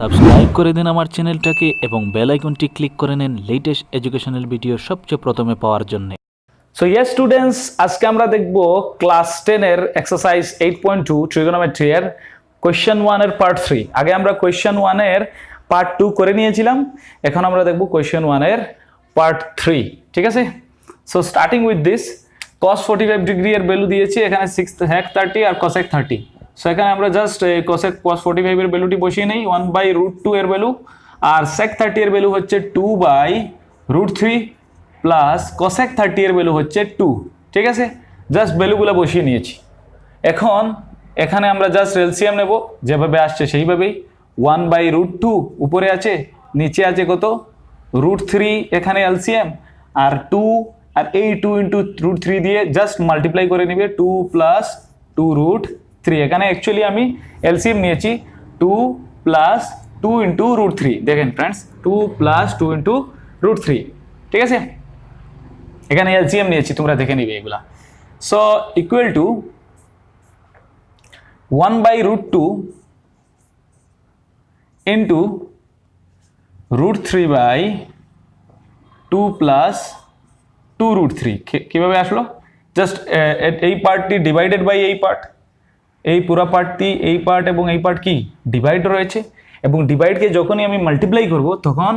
Subscribe করে দিন আমার চ্যানেলটাকে এবং বেল আইকনটি ক্লিক করে নিন লেটেস্ট এডুকেশনাল ভিডিও সবচেয়ে প্রথমে পাওয়ার জন্য। সো ইয়েস স্টুডেন্টস, আজকে আমরা দেখব ক্লাস 10 এর এক্সারসাইজ 8.2 ট্রিগোনোমেট্রি এর কোয়েশ্চেন 1 এর পার্ট 3। আগে আমরা কোয়েশ্চেন 1 এর পার্ট 2 করে নিয়েছিলাম, এখন আমরা দেখব কোয়েশ্চেন 1 এর পার্ট 3। ঠিক আছে, so starting with this cos 45 degree এর ভ্যালু দিয়েছি, এখানে sec 30 আর cosec 30। সো এখানে আমরা জাস্ট cos 45 এর ভ্যালুটি বসিয়ে নেই 1/√2 এর ভ্যালু, আর sec 30 এর ভ্যালু হচ্ছে 2/√3 প্লাস cosec 30 এর ভ্যালু হচ্ছে 2। ঠিক আছে, জাস্ট ভ্যালুগুলো বসিয়ে নিয়েছি। এখন এখানে আমরা জাস্ট এলসিএম নেব, যেভাবে আসছে সেইভাবেই। 1/√2 উপরে আছে, নিচে আছে কত √3, এখানে এলসিএম, আর 2 আর এই 2 × √3 দিয়ে জাস্ট মাল্টিপ্লাই করে নিবে 2 + 2√3। এখানে অ্যাকচুয়ালি আমি এলসিএম নিয়েছি 2 + 2 × √3। দেখেন ফ্রেন্ডস, 2 + 2 × √3। ঠিক আছে, এখানে এলসিএম নিয়েছি, তোমরা দেখে নিবে এগুলা। So equal to 1/√2 into √3/2 plus 2√3। কিভাবে আসলো? জাস্ট এই পার্টটি ডিভাইডেড বাই এই পার্ট, এই পুরো পার্টটি, এই পার্ট এবং এই পার্ট কি ডিভাইড রয়েছে, এবং ডিভাইডকে যখনই আমি মাল্টিপ্লাই করব তখন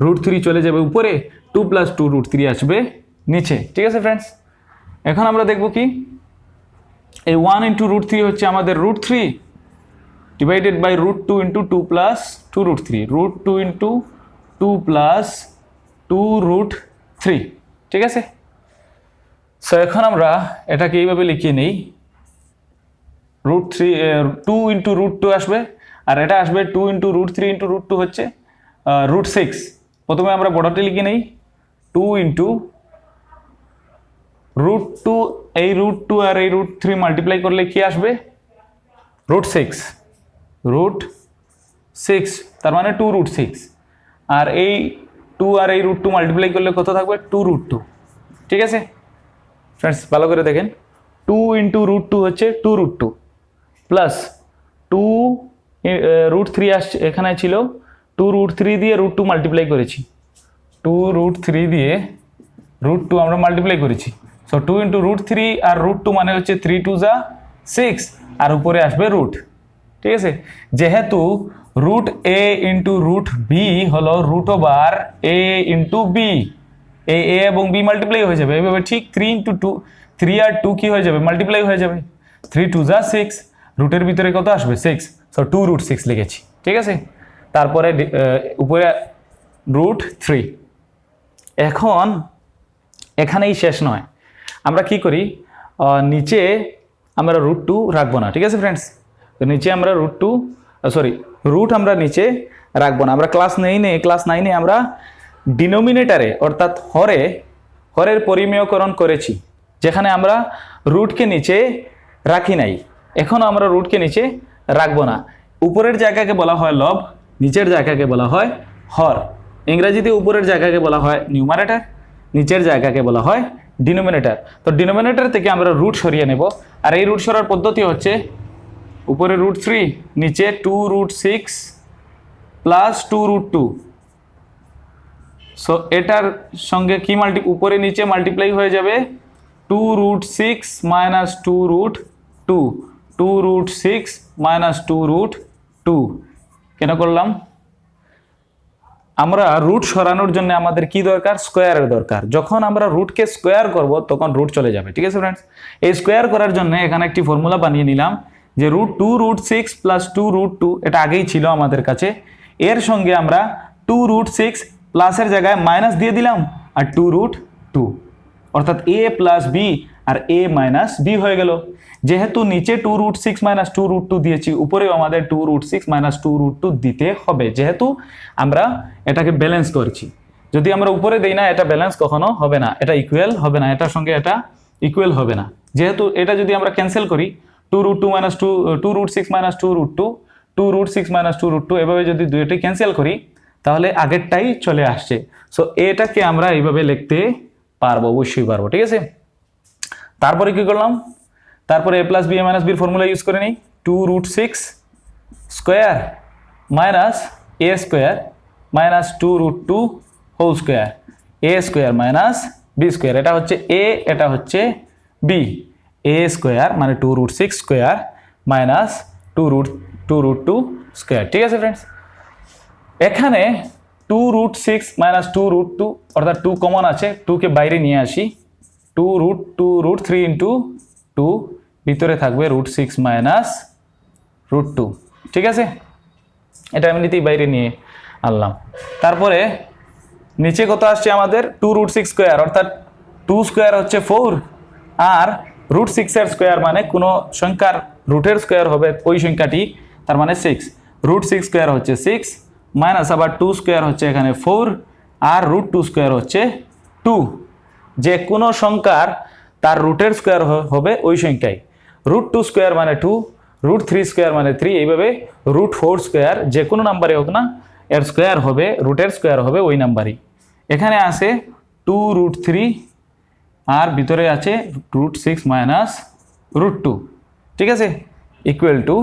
√3 চলে যাবে উপরে, 2 + 2√3 আসবে নিচে। ঠিক আছে ফ্রেন্ডস, এখন আমরা দেখব কি এই 1 × √3 হচ্ছে আমাদের √3 ডিভাইডেড বাই √2 × 2 + 2√3, √2 × 2 + 2√3। ঠিক আছে, সো এখন আমরা এটাকে এইভাবে লিখিয়ে নেই, √3 2 × √2 আসবে, আর এটা আসবে 2 × √3 × √2 হচ্ছে √6। প্রথমে আমরা বড়টি লিখে নেই, 2 × √2, এই √2 আর এই √3 মাল্টিপ্লাই করলে কি আসবে √6, √6, তার মানে 2√6, আর এই 2 আর এই √2 মাল্টিপ্লাই করলে কত থাকবে 2√2। ঠিক আছে ফ্রেন্ডস, ভালো করে দেখেন, 2 × √2 হচ্ছে 2√2 প্লাস 2 √3 আসছে, এখানে ছিল 2√3 দিয়ে √2 মাল্টিপ্লাই করেছি, 2√3 দিয়ে √2 আমরা মাল্টিপ্লাই করেছি। সো 2 × √3 আর √2 মানে হচ্ছে 3 × 2 = 6, আর উপরে আসবে √ ঠিক আছে, যেহেতু √a × √b হলো √/a × b, এই a এবং b মাল্টিপ্লাই হয়ে যাবে এইভাবে। ঠিক 3 × 2, 3 আর 2 কি হয়ে যাবে মাল্টিপ্লাই হয়ে যাবে, 3 × 2 = 6, রুটের ভিতরে কত আসবে 6, সো 2√6 লিখেছি। ঠিক আছে, তারপরে উপরে √3। এখন এখানেই শেষ নয়, আমরা কি করি, নিচে আমরা √2 রাখবো না। ঠিক আছে ফ্রেন্ডস, তো নিচে আমরা রুট আমরা নিচে রাখবো না। আমরা ক্লাস 9-এ আমরা ডিনোমিনেটরে অর্থাৎ হরের পরিমেয়করণ করেছি, যেখানে আমরা রুটকে নিচে রাখি নাই। এখন আমরা রুটকে নিচে রাখবো না। উপরের জায়গাকে বলা হয় লব, নিচের জায়গাকে বলা হয় হর। ইংরেজিতে উপরের জায়গাকে বলা হয় নিউমারেটর, নিচের জায়গাকে বলা হয় ডিনোমিনেটর। তো ডিনোমিনেটর থেকে আমরা রুট সরিয়ে নেব, আর এই রুট সরার পদ্ধতি হচ্ছে উপরে √3, নিচে 2√6 প্লাস 2√2। সো এটার সঙ্গে কি উপরে নিচে মাল্টিপ্লাই হয়ে যাবে 2√6 - 2√2, 2√6 - 2√2। কেন করলাম? আমরা রুট সরানোর জন্য আমাদের কি দরকার, স্কোয়ারের দরকার। যখন আমরা রুটকে স্কোয়ার করব তখন রুট চলে যাবে। ঠিক আছে ফ্রেন্ডস, এই স্কোয়ার করার জন্য এখানে একটি ফর্মুলা বানিয়ে নিলাম, যে √2√6 + 2√2, এটা আগেই ছিল আমাদের কাছে। এর সঙ্গে আমরা 2√6 প্লাসের জায়গায় মাইনাস দিয়ে দিলাম, আর 2√2, অর্থাৎ a + b R a - b হয়ে গেল। যেহেতু নিচে 2√6 - 2√2 দিয়েছি, উপরেও আমাদের 2√6 - 2√2 দিতে হবে, যেহেতু আমরা এটাকে ব্যালেন্স করছি। যদি আমরা উপরে দেই না, এটা ব্যালেন্স কখনো হবে না, এটা ইকুয়াল হবে না, এটার সঙ্গে এটা ইকুয়াল হবে না। যেহেতু এটা যদি আমরা ক্যান্সেল করি, 2√6 - 2√2, 2√6 - 2√2, এভাবে যদি দুইটি ক্যান্সেল করি তাহলে আগেরটাই চলে আসছে। সো এটাকে আমরা এইভাবে লিখতে পারবো, অবশ্যই পারবো। ঠিক আছে, তারপরে কি করলাম, তারপরে a + b a - b এর ফর্মুলা ইউজ করে নিই, 2√6 স্কোয়ার মাইনাস এ স্কোয়ার মাইনাস 2√2 হোল স্কোয়ার, এ স্কোয়ার মাইনাস বি স্কোয়ার, এটা হচ্ছে এ, এটা হচ্ছে বি। এ স্কোয়ার মানে 2√6 স্কোয়ার মাইনাস 2√2 স্কোয়ার। ঠিক আছে ফ্রেন্ডস, এখানে 2√6 মাইনাস 2√2 অর্থাৎ 2 কমন আছে, 2কে বাইরে নিয়ে আসি, 2√3 ইন্টু 2, ভিতরে থাকবে √6 মাইনাস √2। ঠিক আছে, এটা এমনিতেই বাইরে নিয়ে আনলাম। তারপরে নিচে কত আসছে আমাদের 2√6 স্কোয়ার অর্থাৎ 2 স্কোয়ার হচ্ছে 4, আর √6 এর স্কোয়ার মানে কোনো সংখ্যার রুটের স্কোয়ার হবে ওই সংখ্যাটি, তার মানে 6, √6 স্কোয়ার হচ্ছে 6 মাইনাস আবার 2 স্কোয়ার হচ্ছে এখানে 4, আর √2 স্কোয়ার হচ্ছে 2। যে কোনো সংখ্যার তার রুটের স্কোয়ার হবে ওই সংখ্যায়, √2 স্কোয়ার মানে 2, √3 স্কোয়ার মানে 3, এইভাবে √4 স্কোয়ার যে কোনো নাম্বারে হোক না এর স্কোয়ার হবে, রুটের স্কোয়ার হবে ওই নাম্বারই। এখানে আছে 2√3 আর ভিতরে আছে √6 মাইনাস √2। ঠিক আছে, ইকুয়াল টু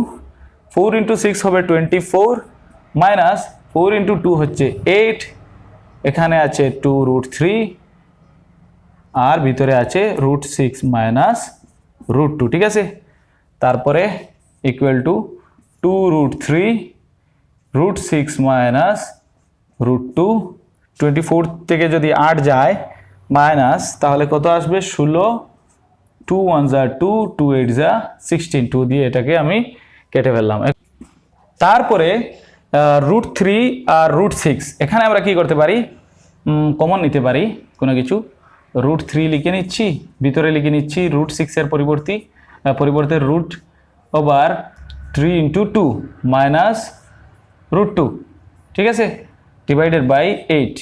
4 ইন্টু 6 হবে 24 মাইনাস 4 ইন্টু 2 হচ্ছে 8, এখানে আছে 2√3 আর ভিতরে আছে √6 মাইনাস √2। ঠিক আছে, তারপরে ইকুয়াল টু 2√3 √6 মাইনাস √2, 24 থেকে যদি 8 যায় মাইনাস, তাহলে কত আসবে 16, 2 1 যা 2, 2 8 যা 16, 2 দিয়ে এটাকে আমি কেটে ফেললাম। তারপরে √3 আর √6, এখানে আমরা কি করতে পারি, কমন নিতে পারি কোনো কিছু, √3 লিখে নিচ্ছি, ভিতরে লিখে নিচ্ছি √6 এর পরিবর্তে √3 ইন্টু 2 মাইনাস √2। ঠিক আছে, ডিভাইডেড বাই 8।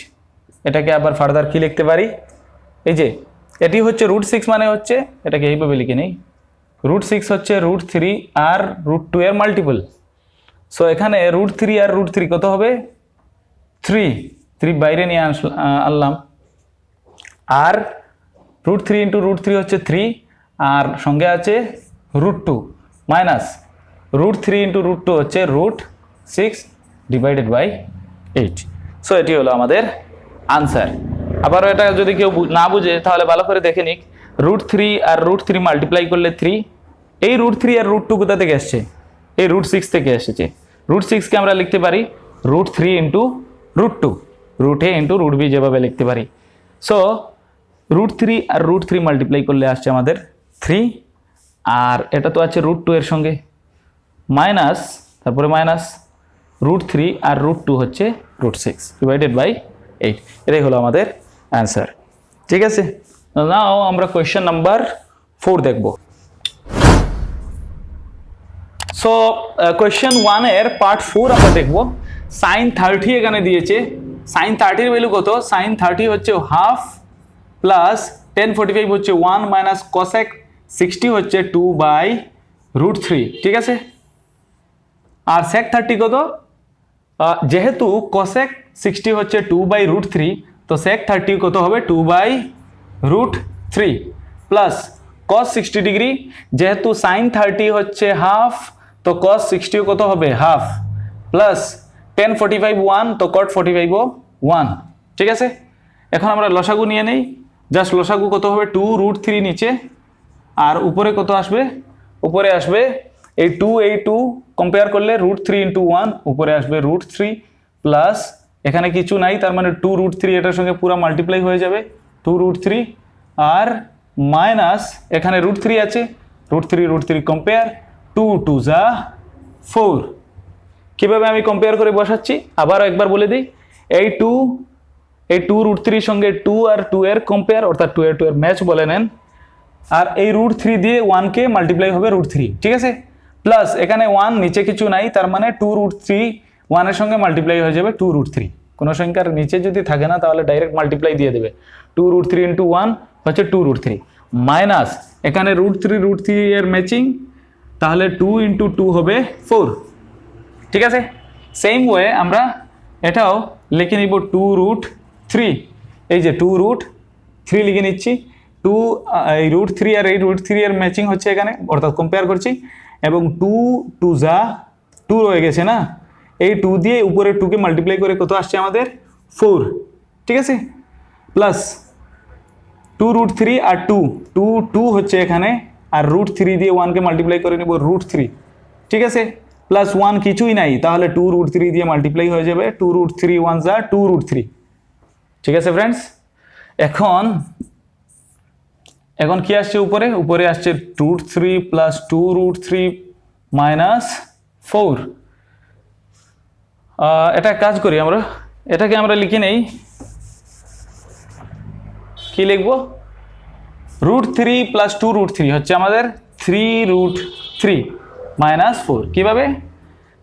এটাকে আবার ফার্দার কি লিখতে পারি, এই যে এটি হচ্ছে √6 মানে হচ্ছে, এটাকে এইভাবে লিখে নেই, √6 হচ্ছে √3 আর √2 এর মাল্টিপল। সো এখানে √3 আর √3 কত হবে 3 বাইরে নিয়ে আনলাম, আর √3 ইন্টু √3 হচ্ছে 3, আর সঙ্গে আছে √2 মাইনাস √3 ইন্টু √2 হচ্ছে √6 ডিভাইডেড বাই 8। সো এটি হলো আমাদের আনসার। আবারও এটা যদি কেউ না বুঝে তাহলে ভালো করে দেখে নিক, √3 আর √3 মাল্টিপ্লাই করলে 3, এই √3 আর √2 কোথা থেকে আসছে, এই √6 থেকে এসেছে। √6কে আমরা লিখতে পারি √3 ইন্টু √2, √a ইন্টু √b যেভাবে লিখতে পারি। সো √3 আর √3 মাল্টিপ্লাই করলে আসছে আমাদের 3, আর এটা তো আছে √2 এর সঙ্গে, মাইনাস তারপরে মাইনাস √3 আর √2 হচ্ছে √6 ডিভাইডেড বাই 8। এটাই হলো আমাদের অ্যান্সার। ঠিক আছে, নাও আমরা কোয়েশ্চেন নাম্বার 4 দেখব। সো কোয়েশ্চেন 1 এর পার্ট 4 আমরা দেখব। sin 30 এখানে দিয়েছে, sin 30 এর ভ্যালু কত, sin 30 হচ্ছে হাফ প্লাস tan 45 হচ্ছে 1 মাইনাস cosec 60 হচ্ছে 2/√3। ঠিক আছে, আর sec 30 কত, যেহেতু cosec 60 হচ্ছে 2/√3, তো sec 30 কত হবে 2/√3 প্লাস cos 60 ডিগ্রি, যেহেতু sin 30 হচ্ছে হাফ, তো cos 60 কত হবে হাফ, প্লাস tan 45 1, তো cot 45 1। ঠিক আছে, এখন আমরা লসাগু নিয়ে নেই, জাস্ট লসাগু কত হবে 2√3 নিচে, আর উপরে কত আসবে, উপরে আসবে এই 2 কম্পেয়ার করলে √3 ইন্টু 1, উপরে আসবে √3 প্লাস এখানে কিছু নাই, তার মানে 2√3 এটার সঙ্গে পুরো মাল্টিপ্লাই হয়ে যাবে 2√3, আর মাইনাস এখানে √3 আছে, √3 কম্পেয়ার, 2 2 যা 4। কীভাবে আমি কম্পেয়ার করে বসাচ্ছি আবারও একবার বলে দিই, এই 2√3 সঙ্গে 2 আর 2 এর কম্পেয়ার, অর্থাৎ 2 এর ম্যাচ বলে নেন, আর এই √3 দিয়ে 1কে মাল্টিপ্লাই হবে √3। ঠিক আছে, প্লাস এখানে 1 নিচে কিছু নাই, তার মানে 2√3 1 এর সঙ্গে মাল্টিপ্লাই হয়ে যাবে 2√3। কোনো সংখ্যার নিচে যদি থাকে না তাহলে ডাইরেক্ট মাল্টিপ্লাই দিয়ে দেবে, 2√3 ইন্টু 1 হচ্ছে 2√3, মাইনাস এখানে √3 এর ম্যাচিং, তাহলে 2 ইন্টু 2 হবে 4। ঠিক আছে, সেম ওয়ে আমরা এটাও লিখে নিব 2√3, এই যে 2√3 লিখে নিচ্ছি, এই √3 আর এই √3 এর ম্যাচিং হচ্ছে এখানে, অর্থাৎ কম্পেয়ার করছি, এবং 2 2 যা 2 রয়ে গেছে না, এই 2 দিয়ে উপরে 2 কে মাল্টিপ্লাই করে কত আসছে আমাদের 4, ঠিক আছে, প্লাস 2√3 আর 2 হচ্ছে এখানে, আর √3 দিয়ে 1 কে মাল্টিপ্লাই করে নেব √3, ঠিক আছে, প্লাস 1 কিছুই নাই, তাহলে 2√3 দিয়ে মাল্টিপ্লাই হয়ে যাবে, 2√3 1 যা 2√3, ঠিক আছে ফ্রেন্ডস। এখন কি আসছে উপরে আসছে √3 প্লাস 2√3 মাইনাস 4। এটা কাজ করি আমরা, এটাকে আমরা লিখে নেই, কি লিখবো, √3 প্লাস 2√3 হচ্ছে আমাদের 3√3 মাইনাস 4। কিভাবে,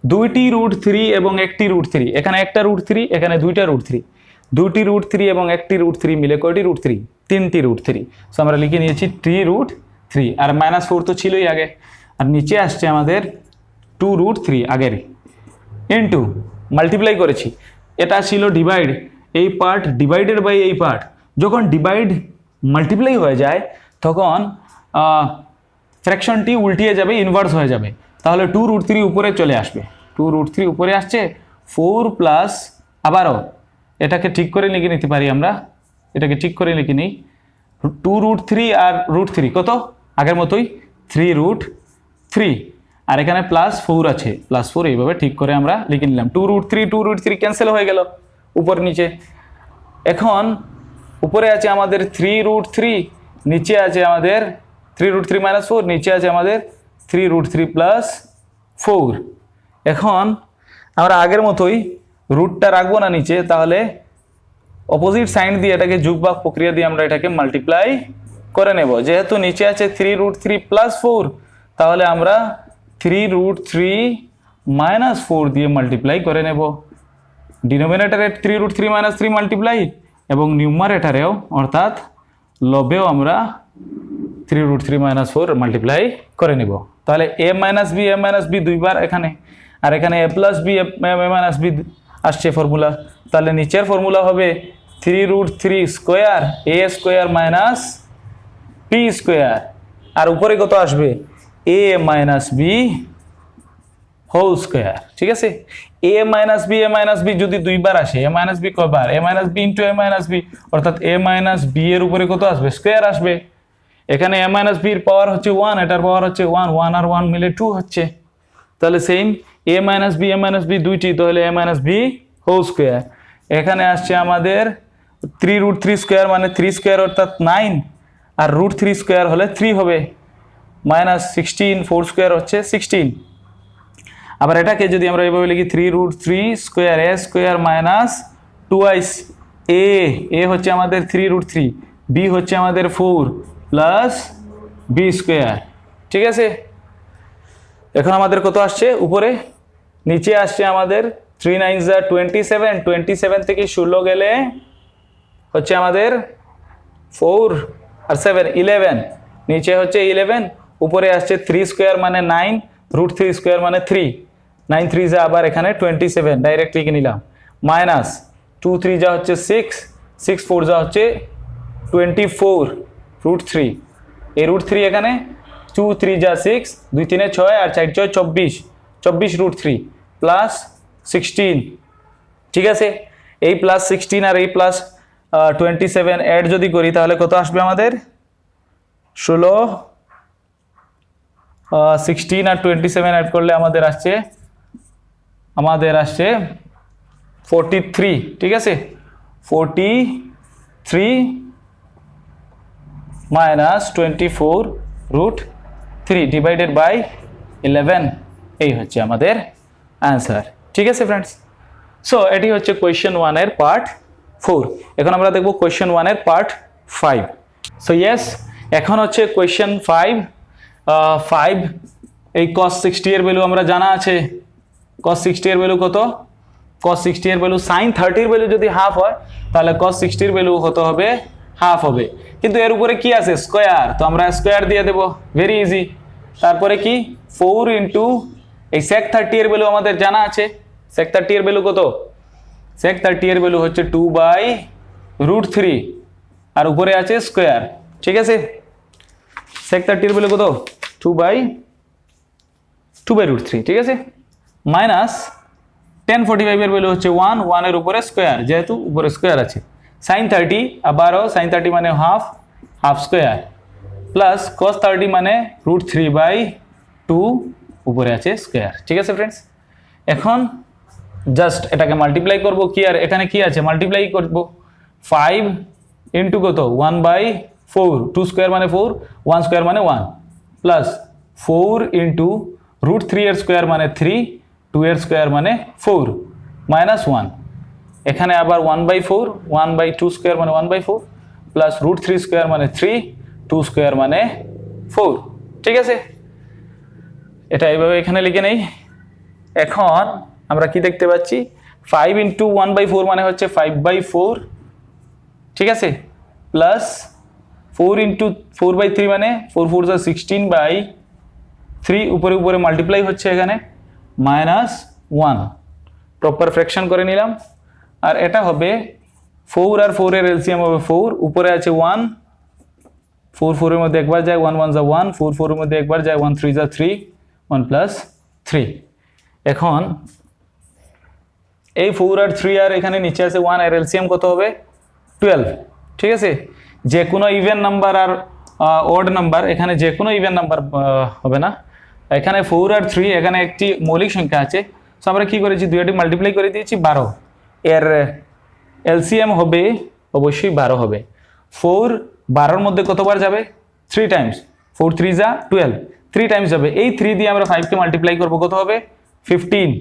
দুইটি √3 এবং একটি √3, এখানে একটা √3, এখানে দুইটা √3, দুইটি √3 এবং একটি √3 মিলে কয়টি √3, 3টি √3। সো আমরা লিখে নিয়েছি 3√3, আর মাইনাস 4 তো ছিলই আগে, আর নিচে আসছে আমাদের 2√3 আগের, ইনটু মাল্টিপ্লাই করেছি, এটা ছিল ডিভাইড, এই পার্ট ডিভাইডেড বাই এই পার্ট। যখন ডিভাইড মাল্টিপ্লাই হয়ে যায় তখন ফ্র্যাকশনটি উল্টিয়ে যাবে, ইনভার্স হয়ে যাবে, তাহলে 2√3 উপরে চলে আসবে, 2√3 উপরে আসছে, 4 প্লাস, আবারও এটাকে ঠিক করে লিখে নিতে পারি আমরা, এটাকে ঠিক করে লিখে নিই, 2√3 আর √3 কত, আগের মতোই 3√3, আর এখানে প্লাস 4 আছে, প্লাস 4, এইভাবে ঠিক করে আমরা লিখে নিলাম, 2√3 ক্যান্সেল হয়ে গেল উপর নিচে। এখন উপরে আছে আমাদের 3√3, নিচে আছে আমাদের 3√3 মাইনাস 4, নিচে আছে আমাদের 3√3 প্লাস 4। এখন আমরা আগের মতোই রুটটা রাখবো না নিচে, তাহলে অপোজিট সাইন দিয়ে এটাকে যোগভাগ প্রক্রিয়া দিয়ে আমরা এটাকে মাল্টিপ্লাই করে নেব। যেহেতু নিচে আছে 3√3 প্লাস 4, তাহলে আমরা 3√3 মাইনাস 4 দিয়ে মাল্টিপ্লাই করে নেব। ডিনোমিনেটরে 3√3 মাইনাস 3 মাল্টিপ্লাই, এবং নিউমারেটারেও অর্থাৎ লবেও আমরা 3√3 মাইনাস 4 মাল্টিপ্লাই করে নিব। তাহলে a মাইনাস বি দুইবার এখানে, আর এখানে a plus B minus B আসছে ফর্মুলা, তাহলে নিচের ফর্মুলা হবে 3√3 square a square minus B square, আর উপরে কত আসবে a minus B whole square, ঠিক আছে। a মাইনাস বি যদি দুইবার আসে, a মাইনাস বি কয়বার, a minus B into a minus B, অর্থাৎ a মাইনাস বি এর উপরে কত আসবে, স্কোয়ার আসবে। এখানে a মাইনাস বি এর পাওয়ার হচ্ছে 1, এটার পাওয়ার হচ্ছে 1 আর 1 মিলে 2 হচ্ছে, তাহলে সেম a মাইনাস বি দুইটি, তাহলে a minus B whole square. এখানে আসছে আমাদের 3√3 স্কোয়ার মানে 3 স্কোয়ার অর্থাৎ 9, আর √3 স্কোয়ার হলে 3 হবে, মাইনাস 16, 4 স্কোয়ার হচ্ছে 16। আবার এটাকে যদি আমরা এইভাবে লিখি 3√3 square a square minus 2i, a হচ্ছে আমাদের 3√3, b হচ্ছে আমাদের 4 প্লাস b স্কোয়ার, ঠিক আছে। এখন আমাদের কত আসছে উপরে, নিচে আসছে আমাদের 3 9 যা 27, 27 থেকে 16 গেলে হচ্ছে আমাদের 4 আর 7 11, নিচে হচ্ছে 11, উপরে আসছে 3 স্কোয়ার মানে 9, √3 স্কোয়ার মানে 3, 9 3 যা আবার এখানে 27, ডাইরেক্ট লিখে নিলাম, মাইনাস 2 3 যা হচ্ছে 6, 6 4 যা হচ্ছে 24 √3, এই √3 এখানে 2 3 যা 6, 2 3 6 আর 4 6 24, 24 √3 প্লাস 16, ঠিক আছে। এই প্লাস 16 আর এই প্লাস 27 অ্যাড যদি করি তাহলে কত আসবে আমাদের, 16, 16 আর 27 অ্যাড করলে আমাদের আসছে 43, ঠিক আছে, 43 মাইনাস 24 √3 ডিভাইডেড বাই 11, এই হচ্ছে আমাদের অ্যান্সার, ঠিক আছে ফ্রেন্ডস। সো এটি হচ্ছে কোয়েশ্চেন 1 এর পার্ট 4। এখন আমরা দেখব কোয়েশ্চেন 1 এর পার্ট 5। সো ইয়েস, এখন হচ্ছে কোয়েশ্চেন 5। এই cos 60 এর ভ্যালু আমরা জানা আছে, cos 60 এর ভ্যালু কত, cos 60 এর ভ্যালু sin 30 এর ভ্যালু যদি হাফ হয় তাহলে cos 60 এর ভ্যালু কত হবে, হাফ হবে। কিন্তু এর উপরে কি আছে, স্কয়ার, তো আমরা স্কয়ার দিয়ে দেব, ভেরি ইজি। তারপরে কি 4 ইনটু এই sec 30 এর ভ্যালু আমাদের জানা আছে, sec 30 এর ভ্যালু কত, sec 30 এর ভ্যালু হচ্ছে 2/√3, আর উপরে আছে স্কয়ার, ঠিক আছে। sec 30 এর ভ্যালু কত, 2/√3, ঠিক আছে, মাইনাস 1045 এর ভ্যালু হচ্ছে 1, 1 এর উপরে স্কোয়ার, যেহেতু উপরে স্কোয়ার আছে। sin 30 আবারও sin 30 মানে half, half square, plus cos 30 মানে √3/2 উপরে আছে স্কোয়ার। ঠিক আছে ফ্রেন্ডস, এখন জাস্ট এটাকে মাল্টিপ্লাই করব, কি আর এখানে কি আছে, মাল্টিপ্লাই করব 5 ইন্টু কত 1/4, 2 স্কোয়ার মানে 4, 1 স্কোয়ার মানে 1, প্লাস 4 ইন্টু √3 এর স্কোয়ার মানে 3, 2 এর স্কোয়ার মানে 4, মাইনাস 1, এখানে আবার 1/4, 1/2 স্কোয়ার মানে 1/4, প্লাস √3 স্কোয়ার মানে 3, 2 স্কোয়ার মানে 4। ঠিক আছে, এটা এইভাবে এখানে লিখে নেই। এখন আমরা কি দেখতে পাচ্ছি, 5 ইন্টু 1/4 মানে হচ্ছে 5/4, ঠিক আছে, প্লাস 4 ইন্টু 4/3 মানে 4 4 16/3, উপরে উপরে মাল্টিপ্লাই হচ্ছে এখানে, মাইনাস 1, প্রপার ফ্র্যাকশন করে নিলাম। আর এটা হবে 4 আর 4 এর এলসিএম হবে 4, উপরে আছে 1, 4 4 এর মধ্যে একবার যায়, 1 1 যা 1, 4 4 এর মধ্যে একবার যায়, 1 3 যা 3, 1 প্লাস 3। এখন এই 4 আর 3 আর এখানে নিচে আছে 1, এর এলসিএম কত হবে 12। ঠিক আছে, যে কোনো ইভেন নাম্বার আর অড নাম্বার, এখানে যে কোনো ইভেন নাম্বার হবে না, এখানে 4 আর 3 এখানে একটি মৌলিক সংখ্যা আছে। সো আমরা কি করেছি, দুইটি মাল্টিপ্লাই করে দিয়েছি 12, এর এলসিএম হবে অবশ্যই 12 হবে। 4 12 এর মধ্যে কতবার যাবে, 3 টাইমস, 4 3 যা 12, 3 টাইমস যাবে। এই 3 দিয়ে আমরা 5 কে মাল্টিপ্লাই করব, কত হবে 15,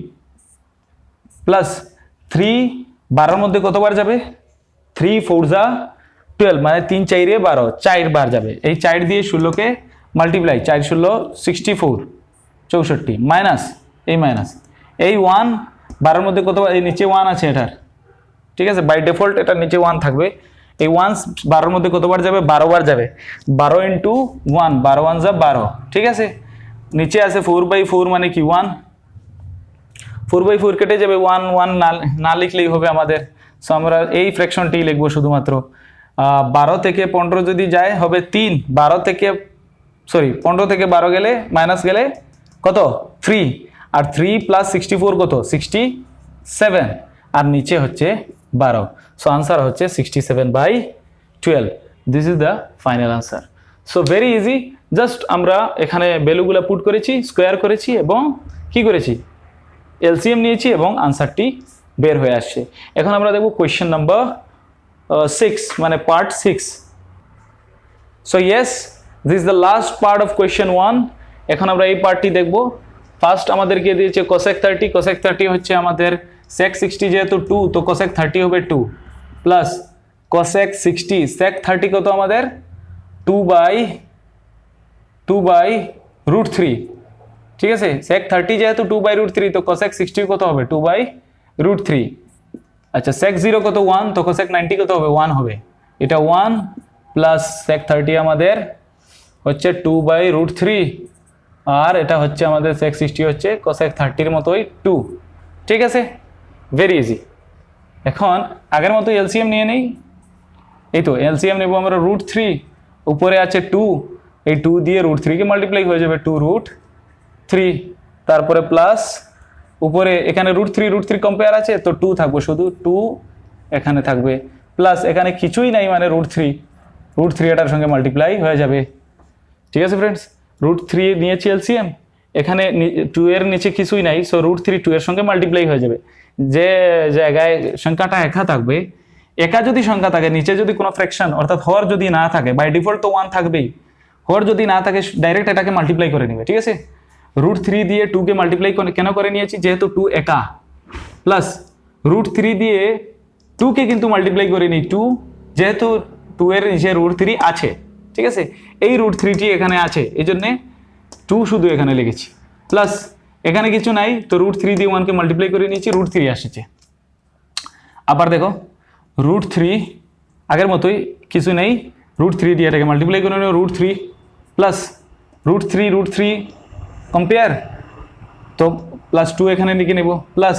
প্লাস 3 12 এর মধ্যে কতবার যাবে, 3 4 যা 12, মানে 3 4 এ 12, 4 বার যাবে। এই 4 দিয়ে 16 কে মাল্টিপ্লাই, 4 16 64, 64, মাইনাস এই মাইনাস এই 1 12 এর মধ্যে কতবার, এই নিচে 1 আছে এটার, ঠিক আছে, বাই ডিফল্ট এটার নিচে 1 থাকবে। এই 1 12 এর মধ্যে কতবার যাবে, 12 বার যাবে, 12 ইন্টু 1, 12 1 যা 12, ঠিক আছে। নিচে আছে 4/4 মানে কি 1, 4/4 কেটে যাবে, 1 1 না লিখলেই হবে আমাদের। সো আমরা এই ফ্র্যাকশনটি লিখবো শুধুমাত্র। 12 থেকে 15 যদি যায় হবে 3, 15 থেকে 12 গেলে মাইনাস গেলে কত 3, আর 3 প্লাস 64 কত 67, আর নিচে হচ্ছে 12। সো আনসার হচ্ছে 67/12। This is the final answer. So very easy, just আমরা এখানে ভ্যালুগুলো পুট করেছি, স্কোয়ার করেছি এবং কি করেছি, এলসিএম নিয়েছি এবং আনসারটি বের হয়ে আসছে। এখন আমরা দেখব কোয়েশ্চেন নাম্বার 6, মানে part 6। So yes, this is the last part of question 1। এখন আমরা এই পার্টটি দেখব। ফার্স্ট আমাদেরকে দিয়েছে কোসেক 30, কোসেক 30 হচ্ছে আমাদের সেক 60 যেহেতু 2, তো কোসেক 30 হবে 2, প্লাস কোসেক 60 সেক 30 কত আমাদের 2/√3, ঠিক আছে। সেক 30 যেহেতু 2/√3, তো কোসেক 60 কত হবে 2/√3। আচ্ছা, সেক 0 কত 1, তো কোসেক 90 কত হবে 1 হবে, এটা 1 প্লাস সেক 30 আমাদের হচ্ছে 2/√3, আর এটা হচ্ছে আমাদের সেক 60 হচ্ছে কোসেক 30 এর মতোই 2, ঠিক আছে, ভেরি ইজি। এখন আগের মতো এলসিএম নিয়ে নেই, এই তো এলসিএম নেব আমরা √3, উপরে আছে 2, এই 2 দিয়ে √3 কে মাল্টিপ্লাই হয়ে যাবে 2√3, তারপরে প্লাস উপরে এখানে √3 কম্পেয়ার আছে, তো 2 থাকবে, শুধু 2 এখানে থাকবে, প্লাস এখানে কিছুই নাই মানে √3 এটার সঙ্গে মাল্টিপ্লাই হয়ে যাবে, ঠিক আছে ফ্রেন্ডস। √3 নিয়েছি এলসিএম, এখানে 2 এর নিচে কিছুই নাই, সো √3 2 এর সঙ্গে মাল্টিপ্লাই হয়ে যাবে। যে জায়গায় সংখ্যাটা একা থাকবে, একা যদি সংখ্যা থাকে, নিচে যদি কোনো ফ্র্যাকশন অর্থাৎ হর যদি না থাকে, বাই ডিফল্ট তো 1 থাকবেই, হর যদি না থাকে ডাইরেক্ট এটাকে মাল্টিপ্লাই করে নেবে, ঠিক আছে। √3 দিয়ে 2 কে মাল্টিপ্লাই কেন করে নিয়েছি, যেহেতু 2 একা, প্লাস √3 দিয়ে 2 কে কিন্তু মাল্টিপ্লাই করে নিই 2, যেহেতু 2 এর নিচে √3 আছে, ঠিক আছে, এই √3টি এখানে আছে, এই জন্যে 2 শুধু এখানে লিখেছি, প্লাস এখানে কিছু নাই, তো √3 দিয়ে 1 কে মাল্টিপ্লাই করে নিয়েছি, √3 আসছে। আবার দেখো √3 আগের মতোই কিছু নেই, √3 দিয়ে এটাকে মাল্টিপ্লাই করে নেব, √3 প্লাস √3 কম্পেয়ার, তো প্লাস 2 এখানে লিখে নেব, প্লাস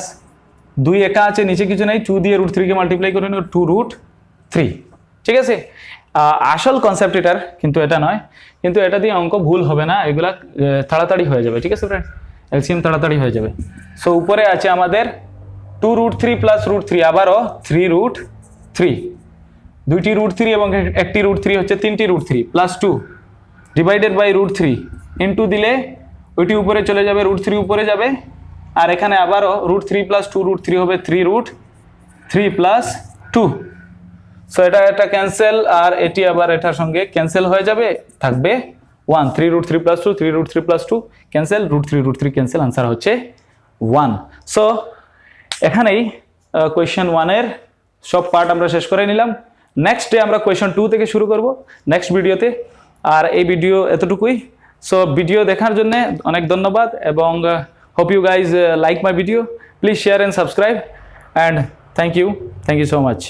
2 একা আছে, নিচে কিছু নাই, 2 দিয়ে √3 কে মাল্টিপ্লাই করে নেব 2√3, ঠিক আছে। আসল কনসেপ্ট এটার কিন্তু এটা নয়, কিন্তু এটা দিয়ে অঙ্ক ভুল হবে না, এগুলা তাড়াতাড়ি হয়ে যাবে, ঠিক আছে ফ্রেন্ড, এলসিএম তাড়াতাড়ি হয়ে যাবে। সো উপরে আছে আমাদের 2√3 প্লাস √3 আবারও 3√3, দুইটি √3 এবং একটি √3 হচ্ছে তিনটি √3 প্লাস 2 ডিভাইডেড বাই √3 ইনটু দিলে ওইটি উপরে চলে যাবে, √3 উপরে যাবে, আর এখানে আবারও √3 প্লাস 2√3 হবে 3√3 প্লাস 2। সো এটা ক্যান্সেল, আর এটি আবার এটার সঙ্গে ক্যান্সেল হয়ে যাবে, থাকবে 1, 3√3 plus 2, 3√3 plus 2 cancel, √3 cancel, answer হচ্ছে 1। সো এখানেই কোয়েশ্চেন 1 এর সব পার্ট আমরা শেষ করে নিলাম। নেক্সট ডে আমরা কোয়েশ্চেন 2 থেকে শুরু করব নেক্সট ভিডিওতে। আর এই ভিডিও এতটুকুই। সো ভিডিও দেখার জন্য অনেক ধন্যবাদ, এবং hope you guys like my video. Please share and subscribe, and thank you so much.